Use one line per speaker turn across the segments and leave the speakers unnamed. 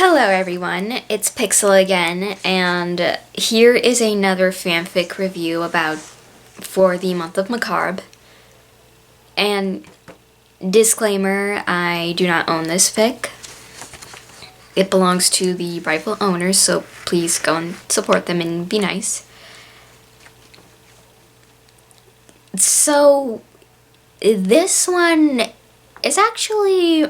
Hello everyone, it's Pixel again, and here is another fanfic review for the month of Macabre. And disclaimer, I do not own this fic. It belongs to the rightful owners, so please go and support them and be nice. So, this one is actually...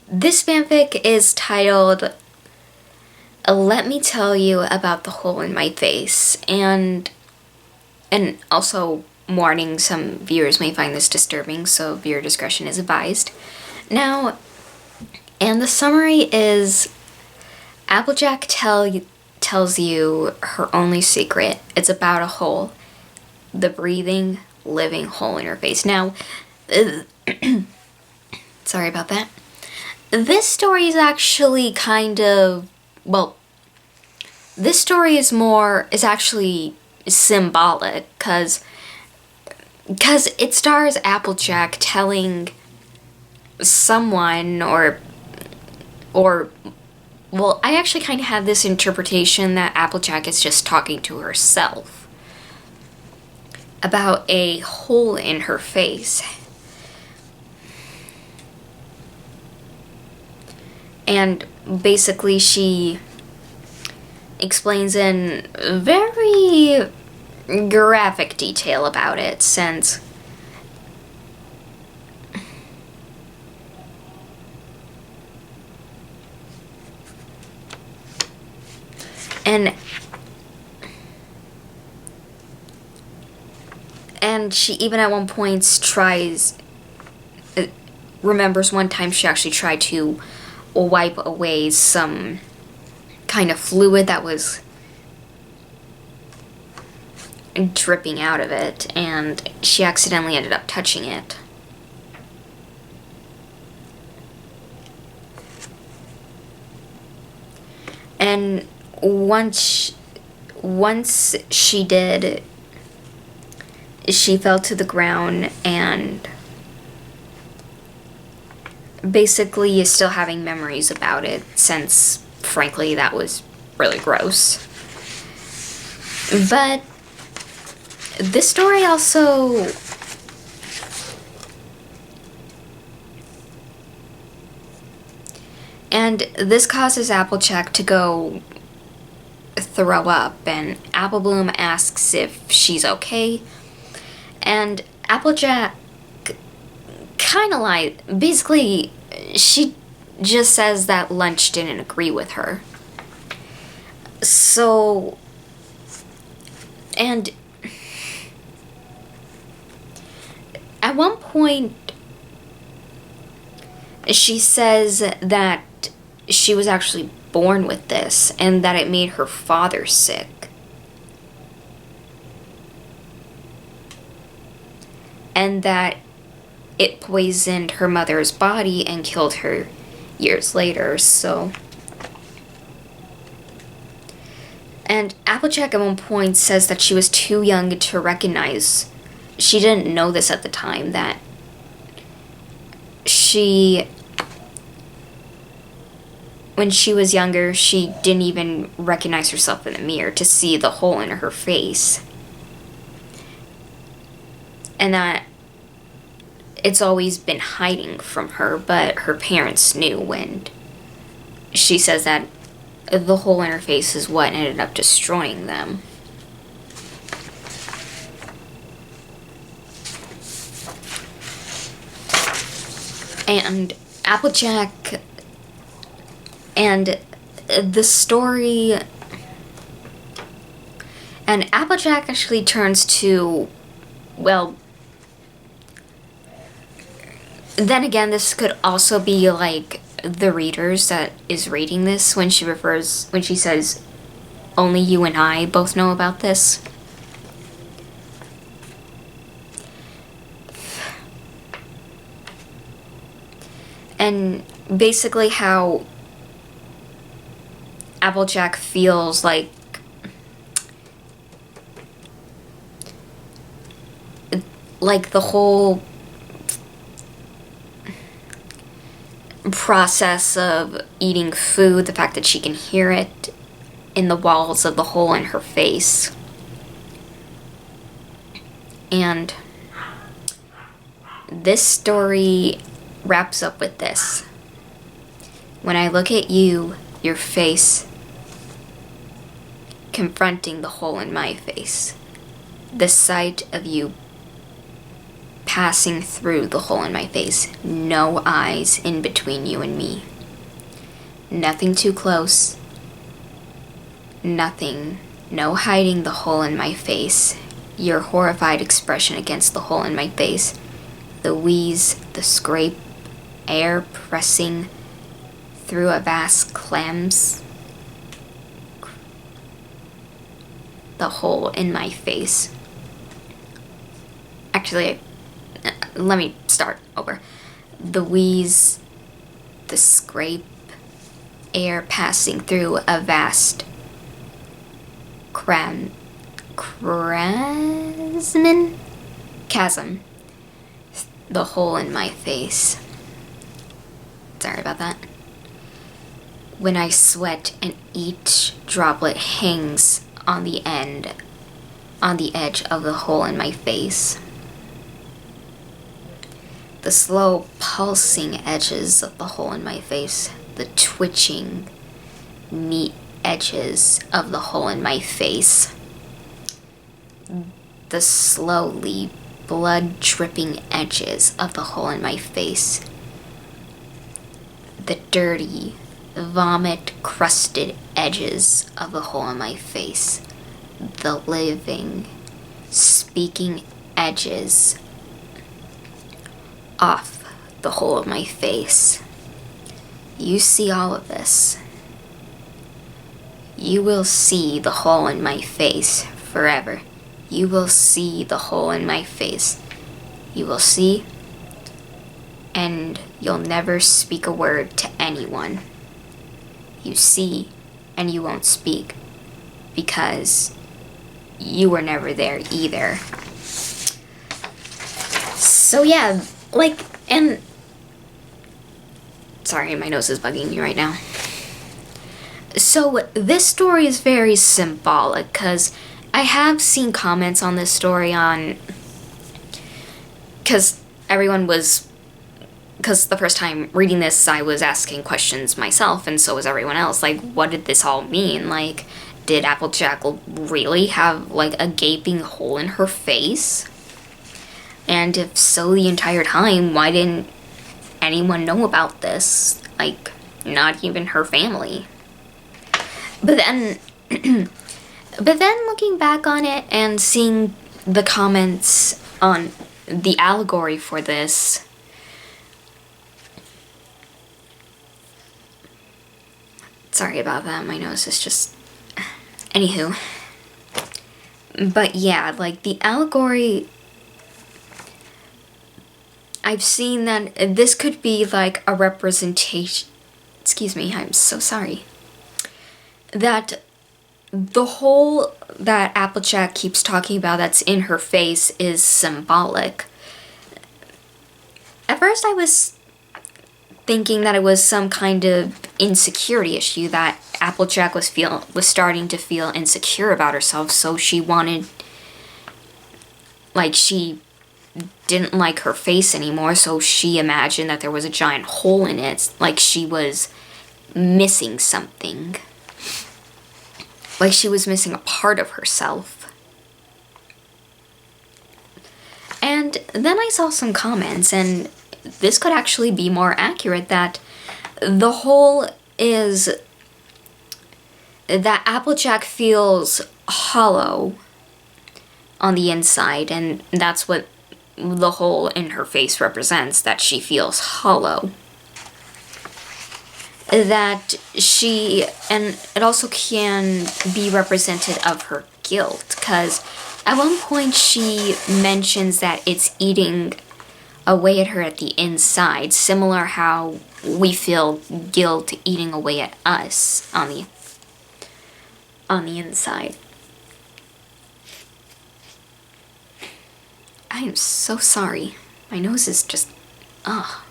This fanfic is titled, Let Me Tell You About the Hole in My Face, and also warning, some viewers may find this disturbing, so viewer discretion is advised. Now, and the summary is, Applejack tells you her only secret. It's about a hole, the breathing, living hole in her face. Now, sorry about that. This story is actually kind of, well, this story is actually symbolic, because it stars Applejack telling someone, or, well, I actually kind of have this interpretation that Applejack is just talking to herself about a hole in her face. And basically she explains in very graphic detail about it, since and she even at one point remembers one time she actually tried to wipe away some kind of fluid that was dripping out of it, and she accidentally ended up touching it. And once she did, she fell to the ground and basically is still having memories about it, since frankly that was really gross. But this story also this causes Applejack to go throw up, and Applebloom asks if she's okay, and Applejack kind of like, basically, she just says that lunch didn't agree with her. So, and at one point, she says that she was actually born with this, and that it made her father sick. And that it poisoned her mother's body and killed her years later, so. And Applejack at one point says that she was too young to recognize, she didn't know this at the time, that when she was younger, she didn't even recognize herself in the mirror to see the hole in her face. And that it's always been hiding from her, but her parents knew, when she says that the hole in her face is what ended up destroying them. And Applejack, and the story, and Applejack actually turns to, well, then again, this could also be like the readers that is reading this when she says, only you and I both know about this. And basically how Applejack feels like the whole process of eating food, the fact that she can hear it in the walls of the hole in her face. And this story wraps up with this. When I look at you, your face, confronting the hole in my face, the sight of you passing through the hole in my face, no eyes in between you and me. Nothing too close. Nothing. No hiding the hole in my face. Your horrified expression against the hole in my face. The wheeze, the scrape, air pressing through a vast clams. The hole in my face. Actually, let me start over. The wheeze, the scrape, air passing through a vast chasm. The hole in my face. Sorry about that. When I sweat and each droplet hangs on the edge of the hole in my face. The slow pulsing edges of the hole in my face, the twitching, neat edges of the hole in my face, the slowly blood dripping edges of the hole in my face, the dirty, vomit crusted edges of the hole in my face, the living, speaking edges off the hole of my face. You see all of this. You will see the hole in my face forever. You will see the hole in my face. You will see, and you'll never speak a word to anyone. You see, and you won't speak, because you were never there either. So yeah, and sorry, my nose is bugging me right now. So this story is very symbolic, because I have seen comments on this story because the first time reading this, I was asking questions myself, and so was everyone else. What did this all mean? Did Applejack really have, a gaping hole in her face? And if so, the entire time, why didn't anyone know about this? Not even her family. But then looking back on it and seeing the comments on the allegory for this, sorry about that, my nose is just... Anywho. But yeah, the allegory... I've seen that this could be a representation... Excuse me, I'm so sorry. That the hole that Applejack keeps talking about that's in her face is symbolic. At first I was thinking that it was some kind of insecurity issue, that Applejack was starting to feel insecure about herself, so she wanted... she didn't like her face anymore, so she imagined that there was a giant hole in it, she was missing something. She was missing a part of herself. And then I saw some comments, and this could actually be more accurate, that the hole is that Applejack feels hollow on the inside, and that's what the hole in her face represents, that she feels hollow. That she, and it also can be represented of her guilt, because at one point she mentions that it's eating away at her at the inside, similar how we feel guilt eating away at us on the inside. I am so sorry. My nose is just, ugh.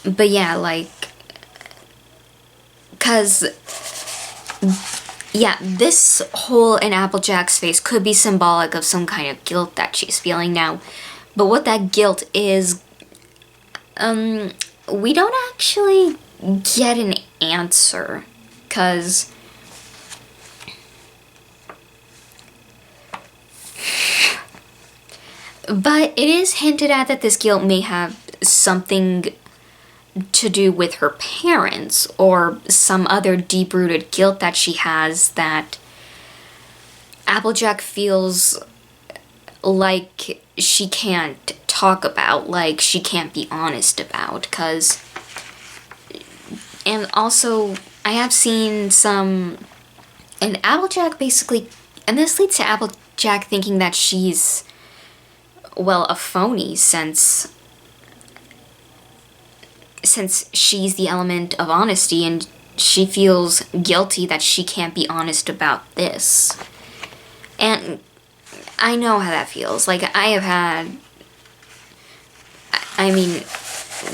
But yeah, like, cause, yeah, this hole in Applejack's face could be symbolic of some kind of guilt that she's feeling now. But what that guilt is, we don't actually get an answer, cause but it is hinted at that this guilt may have something to do with her parents or some other deep-rooted guilt that she has that Applejack feels like she can't talk about, like she can't be honest about, and also I have seen some, and Applejack basically, and this leads to Applejack thinking that she's, well, a phony since she's the element of honesty and she feels guilty that she can't be honest about this. And I know how that feels. Like, I mean,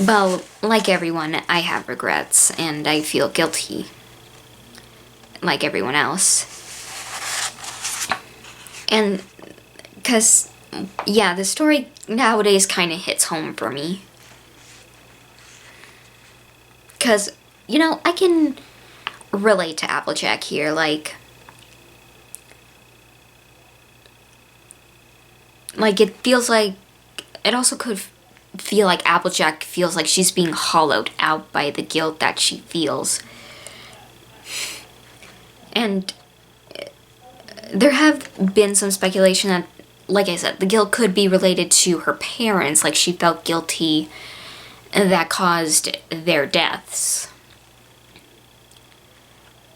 well, like everyone, I have regrets and I feel guilty like everyone else. And, cause, yeah, the story nowadays kind of hits home for me. Cause, you know, I can relate to Applejack here, like it feels like, it also could feel like Applejack feels like she's being hollowed out by the guilt that she feels. And there have been some speculation that, like I said, the guilt could be related to her parents, like she felt guilty that caused their deaths.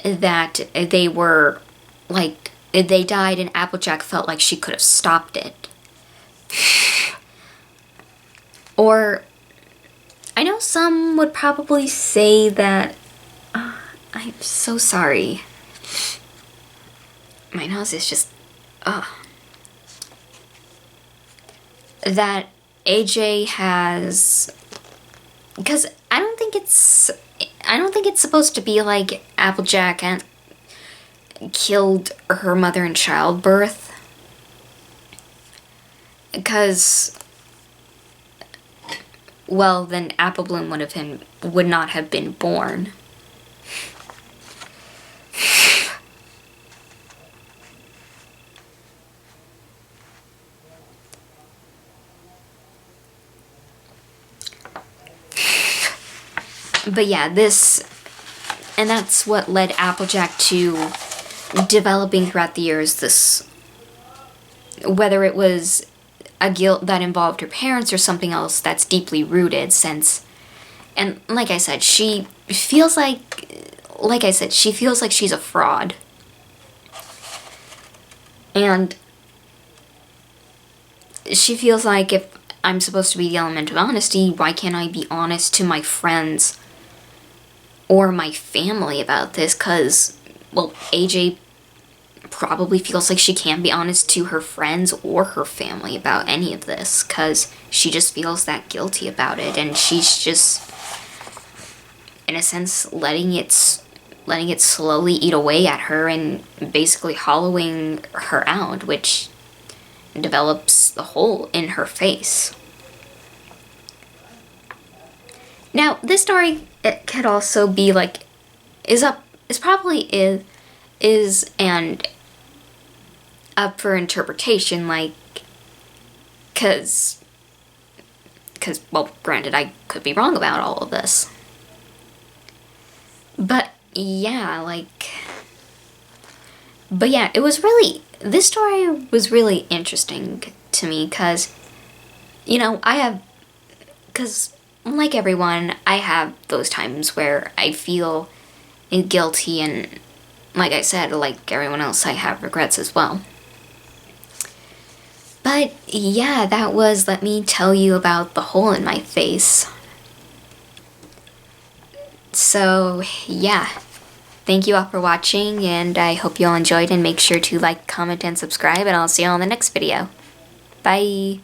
That they were, like, they died and Applejack felt like she could have stopped it. Or, I know some would probably say that, I'm so sorry. My nose is just, that AJ has, because I don't think it's supposed to be like Applejack killed her mother in childbirth. Because, well, then Apple Bloom would not have been born. But yeah, and that's what led Applejack to developing throughout the years this, whether it was a guilt that involved her parents or something else that's deeply rooted and like I said, she feels like she's a fraud. And she feels like if I'm supposed to be the element of honesty, why can't I be honest to my friends or my family about this? Because, well, AJ probably feels like she can't be honest to her friends or her family about any of this because she just feels that guilty about it, and she's just, in a sense, letting it slowly eat away at her and basically hollowing her out, which develops the hole in her face. Now, this story, it could also be like, is and up for interpretation, like, cause, well, granted, I could be wrong about all of this. But, yeah, this story was really interesting to me, cause, you know, like everyone, I have those times where I feel guilty, and like I said, like everyone else, I have regrets as well. But yeah, that was Let Me Tell You About the Hole in My Face. So yeah, thank you all for watching, and I hope you all enjoyed, and make sure to like, comment, and subscribe, and I'll see you all in the next video. Bye!